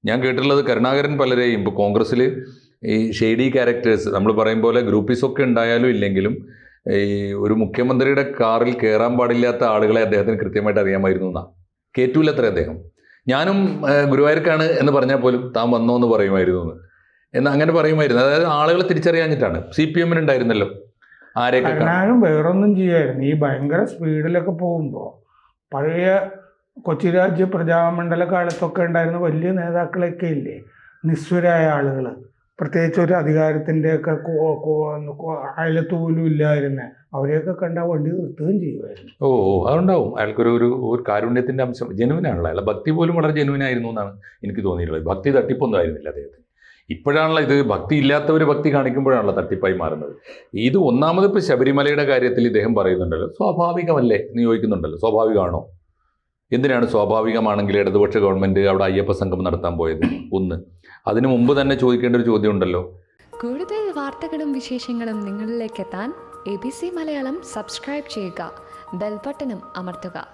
ഞാൻ കേട്ടിട്ടുള്ളത് കരുണാകരൻ പലരെയും ഇപ്പോൾ കോൺഗ്രസ്സിൽ ഈ ഷെയ്ഡി ക്യാരക്ടേഴ്സ് നമ്മൾ പറയും പോലെ ഗ്രൂപ്പീസൊക്കെ ഉണ്ടായാലും ഇല്ലെങ്കിലും ഈ ഒരു മുഖ്യമന്ത്രിയുടെ കാറിൽ കയറാൻ പാടില്ലാത്ത ആളുകളെ അദ്ദേഹത്തിന് കൃത്യമായിട്ട് അറിയാമായിരുന്നു എന്നാ. കേറ്റൂലത്ര അദ്ദേഹം. ഞാനും ഗുരുവായൂർക്കാണ് എന്ന് പറഞ്ഞാൽ പോലും താൻ വന്നോ എന്ന് പറയുമായിരുന്നു എന്ന് അങ്ങനെ പറയുമായിരുന്നു. അതായത് ആളുകളെ തിരിച്ചറിയാഞ്ഞിട്ടാണ്. CPM ഉണ്ടായിരുന്നല്ലോ ആരെയൊക്കെ ഞാനും വേറൊന്നും ചെയ്യായിരുന്നു. ഈ ഭയങ്കര സ്പീഡിലൊക്കെ പോകുമ്പോൾ പഴയ കൊച്ചിരാജ്യ പ്രജാമണ്ഡല കാലത്തൊക്കെ ഉണ്ടായിരുന്ന വലിയ നേതാക്കളൊക്കെ ഇല്ലേ, നിസ്വരായ ആളുകൾ, പ്രത്യേകിച്ച് ഒരു അധികാരത്തിൻ്റെ ഒക്കെ അയലത്ത് പോലും ഇല്ലായിരുന്ന അവരെയൊക്കെ കണ്ടാൽ വണ്ടി നിർത്തുകയും ചെയ്യുമായിരുന്നു. അതുണ്ടാവും. അയാൾക്കൊരു ഒരു കാരുണ്യത്തിന്റെ അംശം ജനുവിനാണല്ലോ. അയാളെ ഭക്തി പോലും വളരെ ജനുവിനായിരുന്നു എന്നാണ് എനിക്ക് തോന്നിയിട്ടുള്ളത്. ഭക്തി തട്ടിപ്പൊന്നും ആയിരുന്നില്ല അദ്ദേഹത്തിന്. ഇപ്പോഴാണല്ലോ ഇത് ഭക്തി ഇല്ലാത്തവർ ഭക്തി കാണിക്കുമ്പോഴാണല്ലോ തട്ടിപ്പായി മാറുന്നത്. ഇത് ഒന്നാമത് ഇപ്പോൾ ശബരിമലയുടെ കാര്യത്തിൽ ഇദ്ദേഹം പറയുന്നുണ്ടല്ലോ, സ്വാഭാവികമല്ലേ എന്ന് ചോദിക്കുന്നുണ്ടല്ലോ. സ്വാഭാവികമാണോ? എന്തിനാണ് സ്വാഭാവികമാണെങ്കിൽ ഇടതുപക്ഷ ഗവൺമെന്റ് അവിടെ അയ്യപ്പ സംഗമം നടത്താൻ പോയത്? ഒന്ന്. അതിനു മുമ്പ് തന്നെ ചോദിക്കേണ്ട ഒരു ചോദ്യം ഉണ്ടല്ലോ. കൂടുതൽ വാർത്തകളും വിശേഷങ്ങളും നിങ്ങളിലേക്ക് എത്താൻ ABC മലയാളം സബ്സ്ക്രൈബ് ചെയ്യുക, ബെൽ ബട്ടണും അമർത്തുക.